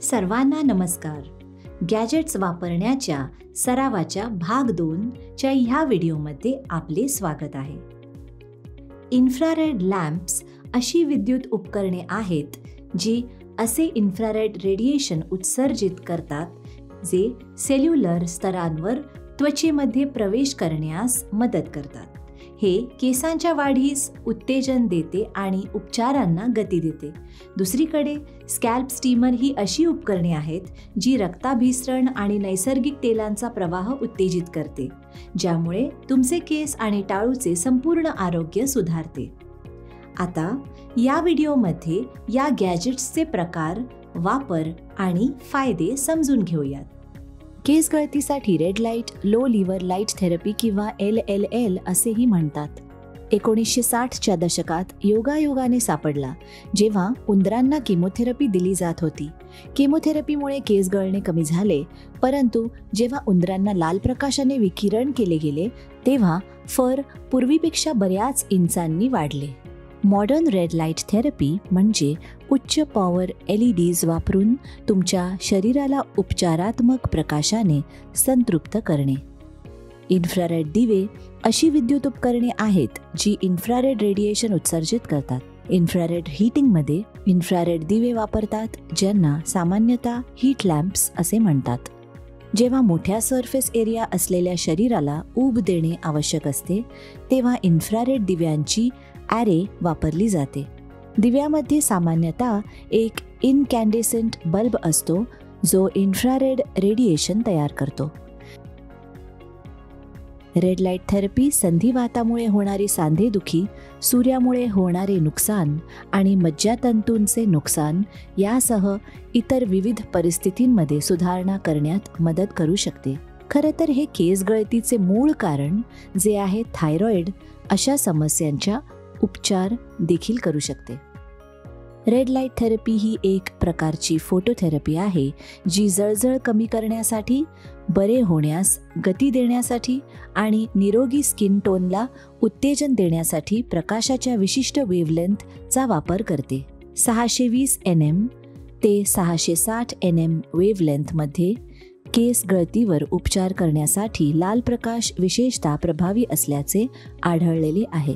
सर्वांना नमस्कार. गॅजेट्स वापरण्याच्या सरावाच्या भाग 2 च्या ह्या व्हिडिओमध्ये आपले स्वागत आहे. इन्फ्रारेड लॅम्प्स अशी विद्युत उपकरणे आहेत जी असे इन्फ्रारेड रेडिएशन उत्सर्जित करतात जे सेल्युलर स्तरांवर त्वचेमध्ये प्रवेश करण्यास मदत करतात. हे केसांच्या वाढीस उत्तेजन देते आणि उपचारांना गती देते. दुसरीकडे स्कॅल्प स्टीमर ही अशी उपकरणे आहेत जी रक्ताभिसरण आणि नैसर्गिक तेलांचा प्रवाह उत्तेजित करते, ज्यामुळे तुमचे केस आणि टाळूचे संपूर्ण आरोग्य सुधारते. आता या व्हिडिओमध्ये या गॅजेट्सचे प्रकार, वापर आणि फायदे समजून घेऊयात. केस गळतीसाठी red light, low level light therapy किंवा LLL असेही म्हणतात. 1960च्या दशकात योगायोगाने सापडला जेव्हा उंदरांना केमोथेरपी दिली जात होती. केमोथेरपीमुळे केस गळणे कमी झाले, परंतु जेव्हा उंदरांना लाल प्रकाशाने विकिरण केले गेले तेव्हा फर पूर्वीपेक्षा बऱ्याच इंचांनी वाढले. मॉडर्न रेड लाईट थेरपी म्हणजे उच्च पॉवर LEDs वापरून तुमच्या शरीराला उपचारात्मक प्रकाशाने संतृप्त करणे. इन्फ्रारेड दिवे अशी विद्युत उपकरणे आहेत जी इन्फ्रारेड रेडिएशन उत्सर्जित करतात. इन्फ्रारेड हीटिंगमध्ये इन्फ्रारेड दिवे वापरतात, ज्यांना सामान्यतः हीट लॅम्प्स असे म्हणतात. जेव्हा मोठ्या सरफेस एरिया असलेल्या शरीराला ऊब देणे आवश्यक असते तेव्हा इन्फ्रारेड दिव्यांची ॲरे वापरली जाते. दिव्यामध्ये सामान्यतः एक इनकॅन्डेसेंट बल्ब असतो जो इन्फ्रारेड रेडिएशन तयार करतो. रेड लाईट थेरपी संधिवातामुळे होणारी सांधेदुखी, सूर्यामुळे होणारे नुकसान आणि मज्जातंतूंचे नुकसान यासह इतर विविध परिस्थितींमध्ये सुधारणा करण्यात मदत करू शकते. खरं तर हे केस गळतीचे मूळ कारण, जे आहे थायरॉइड, अशा समस्यांच्या उपचार देखील करू शकते. रेड लाईट थेरपी ही एक प्रकारची फोटोथेरपी आहे जी जळजळ कमी करण्यासाठी, बरे होण्यास गती देण्यासाठी आणि निरोगी स्किन टोनला उत्तेजन देण्यासाठी प्रकाशाच्या विशिष्ट वेव्हलेंथचा वापर करते. 620 nm ते 660 nm वेव्हलेंथमध्ये केस गळतीवर उपचार करण्यासाठी लाल प्रकाश विशेषतः प्रभावी असल्याचे आढळलेले आहे.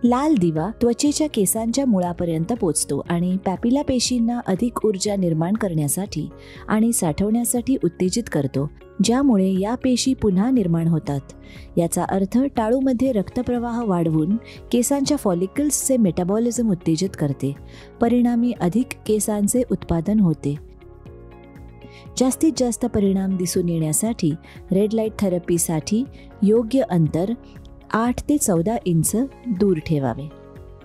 लाल दिवा त्वचेच्या केसांच्या मुळापर्यंत पोचतो आणि पॅपिला पेशींना अधिक ऊर्जा निर्माण करण्यासाठी आणि साठवण्यासाठी उत्तेजित करतो, ज्यामुळे या पेशी पुन्हा निर्माण होतात. याचा अर्थ टाळूमध्ये रक्तप्रवाह वाढवून केसांच्या फॉलिकल्सचे मेटाबॉलिझम उत्तेजित करते. परिणामी अधिक केसांचे उत्पादन होते. जास्तीत जास्त परिणाम दिसून येण्यासाठी रेड लाईट थेरपीसाठी योग्य अंतर 8 ते 14 इंच दूर ठेवावे.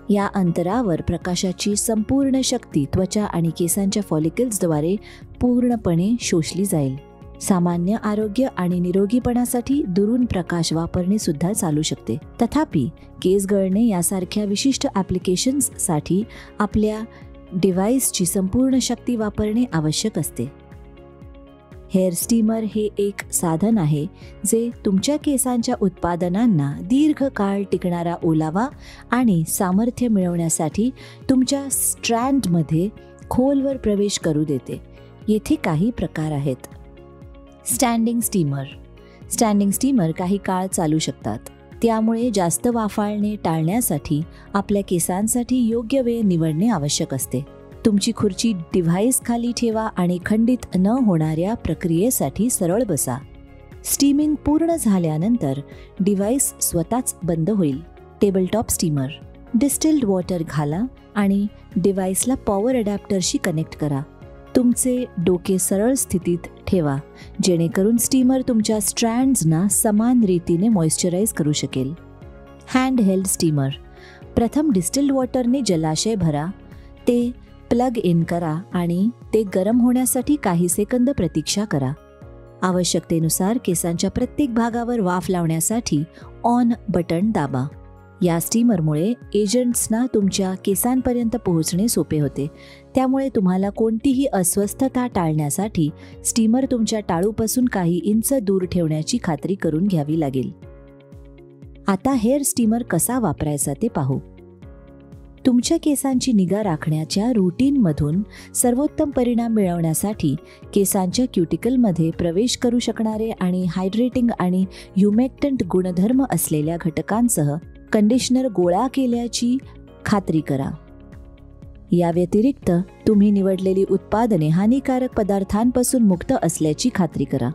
या अंतरावर प्रकाशाची संपूर्ण शक्ती त्वचा आणि केसांच्या फॉलिकल्सद्वारे पूर्णपणे शोषली जाईल. सामान्य आरोग्य आणि निरोगीपणासाठी दुरून प्रकाश वापरणे सुद्धा चालू शकते. तथापि केस गळणे यासारख्या विशिष्ट ॲप्लिकेशन्ससाठी आपल्या डिव्हाइसची संपूर्ण शक्ती वापरणे आवश्यक असते. हेअर स्टीमर हे एक साधन आहे जे तुमच्या केसांच्या उत्पादनांना दीर्घकाळ टिकणारा ओलावा आणि सामर्थ्य मिळवण्यासाठी तुमच्या स्ट्रँडमध्ये खोलवर प्रवेश करू देते. येथे काही प्रकार आहेत. Standing steamer. स्टँडिंग स्टीमर काही काळ चालू शकतात. त्यामुळे जास्त वाफाळणे टाळण्यासाठी आपल्या केसांसाठी योग्य वेळ निवडणे आवश्यक असते. तुमची खुर्ची डिव्हाइस खाली ठेवा आणि खंडित न होणाऱ्या प्रक्रियेसाठी सरळ बसा. स्टीमिंग पूर्ण झाल्यानंतर डिव्हाइस स्वतःच बंद होईल. Tabletop steamer. डिस्टिल्ड वॉटर घाला आणि डिव्हाइसला पॉवर अडॅप्टरशी कनेक्ट करा. तुमचे डोके सरळ स्थितीत ठेवा जेणेकरून स्टीमर तुमच्या स्ट्रँड्सना समान रीतीने मॉइश्चराईज करू शकेल. Hand held steamer. प्रथम डिस्टिल्ड वॉटरने जलाशय भरा, ते प्लग इन करा आणि ते गरम होण्यासाठी काही सेकंद प्रतीक्षा करा. आवश्यकतेनुसार केसांच्या प्रत्येक भागावर वाफ लावण्यासाठी ऑन बटन दाबा. या स्टीमरमुळे एजंट्सना तुमच्या केसांपर्यंत पोहोचणे सोपे होते. त्यामुळे तुम्हाला कोणतीही अस्वस्थता टाळण्यासाठी स्टीमर तुमच्या टाळूपासून काही इंच दूर ठेवण्याची खात्री करून घ्यावी लागेल. आता हेअर स्टीमर कसा वापरायचा ते पाहू. तुमच्या केसांची निगा राखण्याच्या रूटीनमधून सर्वोत्तम परिणाम मिळवण्यासाठी केसांच्या क्युटिकलमध्ये प्रवेश करू शकणारे आणि हायड्रेटिंग आणि ह्युमेक्टंट गुणधर्म असलेल्या घटकांसह कंडिशनर गोळा केल्याची खात्री करा. या व्यतिरिक्त तुम्ही निवडलेली उत्पादने हानिकारक पदार्थांपासून मुक्त असल्याची खात्री करा.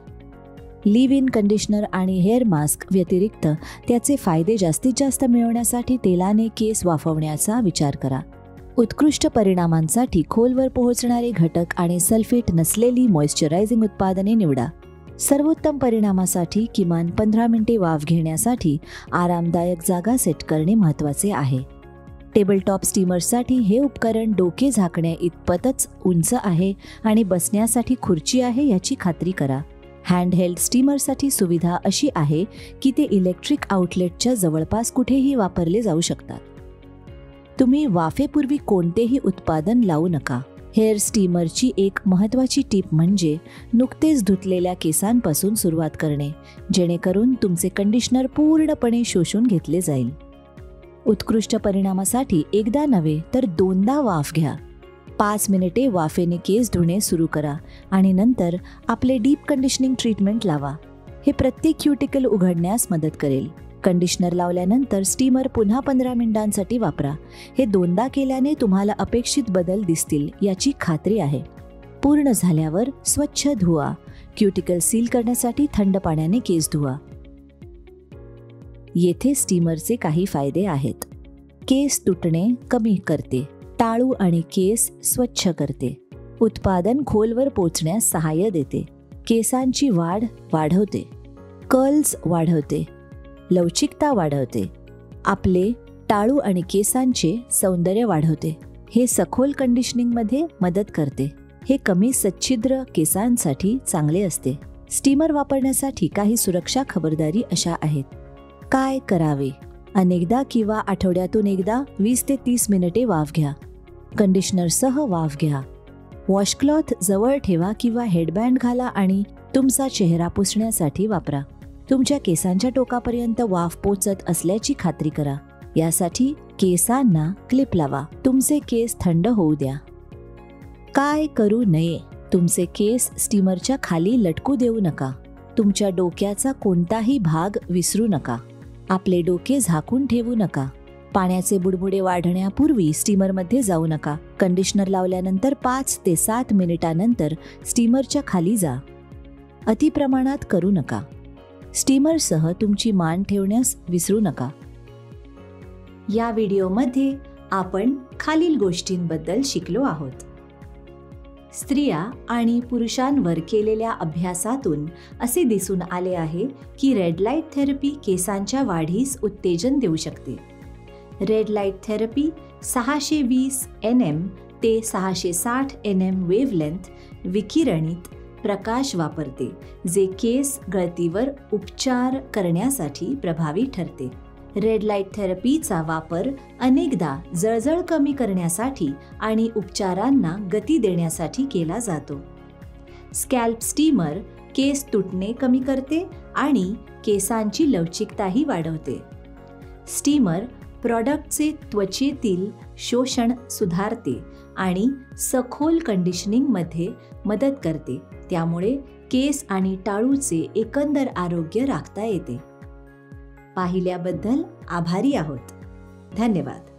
लिव्ह इन कंडिशनर आणि हेअर मास्क व्यतिरिक्त त्याचे फायदे जास्तीत जास्त मिळवण्यासाठी तेलाने केस वाफवण्याचा विचार करा. उत्कृष्ट परिणामांसाठी खोलवर पोहोचणारे घटक आणि सल्फेट नसलेली मॉइश्चरायझिंग उत्पादने निवडा. सर्वोत्तम परिणामासाठी किमान 15 मिनिटे वाफ घेण्यासाठी आरामदायक जागा सेट करणे महत्त्वाचे आहे. टेबलटॉप स्टीमर्ससाठी हे उपकरण डोके झाकण्या इतपतच उंच आहे आणि बसण्यासाठी खुर्ची आहे याची खात्री करा. हँडहेल्ड स्टीमरसाठी सुविधा अशी आहे की ते इलेक्ट्रिक आउटलेटच्या जवळपास कुठेही वापरले जाऊ शकतात. तुम्ही वाफेपूर्वी कोणतेही उत्पादन लावू नका. हेअर स्टीमरची एक महत्त्वाची टीप म्हणजे नुकतेच धुतलेल्या केसांपासून सुरुवात करणे, जेणेकरून तुमचे कंडिशनर पूर्णपणे शोषून घेतले जाईल. उत्कृष्ट परिणामासाठी एकदा नव्हे तर 2दा वाफ घ्या. 5 मिनिटे वाफेने केस धुणे सुरू करा आणि नंतर आपले डीप कंडिशनिंग ट्रीटमेंट लावा. हे प्रत्येक क्युटिकल उघडण्यास मदत करेल. कंडिशनर लावल्यानंतर स्टीमर पुन्हा 15 मिनिटांसाठी वापरा. हे 2दा केल्याने तुम्हाला अपेक्षित बदल दिसतील याची खात्री आहे. पूर्ण झाल्यावर स्वच्छ धुवा. क्युटिकल सील करण्यासाठी थंड पाण्याने केस धुवा. येथे स्टीमरचे काही फायदे आहेत. केस तुटणे कमी करते. टाळू आणि केस स्वच्छ करते. उत्पादन खोलवर पोचण्यास सहाय्य देते. केसांची वाढ वाढवते. कर्ल्स वाढवते. लवचिकता वाढवते. आपले टाळू आणि केसांचे सौंदर्य वाढवते. हे सखोल कंडिशनिंगमध्ये मदत करते. हे कमी सच्छिद्र केसांसाठी चांगले असते. स्टीमर वापरण्यासाठी काही सुरक्षा खबरदारी अशा आहेत. काय करावे? अनेकदा किंवा आठवड्यातून एकदा 20 ते 30 मिनिटे वाफ घ्या. कंडिशनरसह वाफ घ्या. वॉशक्लॉथ जवळ ठेवा किंवा हेडबँड घाला आणि तुमचा चेहरा पुसण्यासाठी वापरा. तुमच्या केसांच्या टोकापर्यंत वाफ पोचत असल्याची खात्री करा. यासाठी केसांना क्लिप लावा. तुमचे केस थंड होऊ द्या. काय करू नये? तुमचे केस स्टीमरच्या खाली लटकू देऊ नका. तुमच्या डोक्याचा कोणताही भाग विसरू नका. आपले डोके झाकून ठेवू नका. पाण्याचे बुडबुडे वाढण्यापूर्वी स्टीमरमध्ये जाऊ नका. कंडिशनर लावल्यानंतर 5 ते 7 मिनिटांनंतर स्टीमरच्या खाली जा. अतिप्रमाणात करू नका. स्टीमरसह तुमची मान ठेवण्यास विसरू नका. या व्हिडिओमध्ये आपण खालील गोष्टींबद्दल शिकलो आहोत. स्त्रिया आणि पुरुषांवर केलेल्या अभ्यासातून असे दिसून आले आहे की रेड लाईट थेरपी केसांच्या वाढीस उत्तेजन देऊ शकते. रेड लाईट थेरपी 620 nm ते 660 nm वेव्हलेंथ विकिरणित प्रकाश वापरते, जे केस गळतीवर उपचार करण्यासाठी प्रभावी ठरते. रेड लाईट थेरपीचा वापर अनेकदा जळजळ कमी करण्यासाठी आणि उपचारांना गती देण्यासाठी केला जातो. स्कॅल्प स्टीमर केस तुटणे कमी करते आणि केसांची लवचिकताही वाढवते. स्टीमर प्रॉडक्टचे त्वचेतील शोषण सुधारते आणि सखोल कंडिशनिंगमध्ये मदत करते. त्यामुळे केस आणि टाळूचे एकंदर आरोग्य राखता येते. पाहिल्याबद्दल आभारी आहोत. धन्यवाद.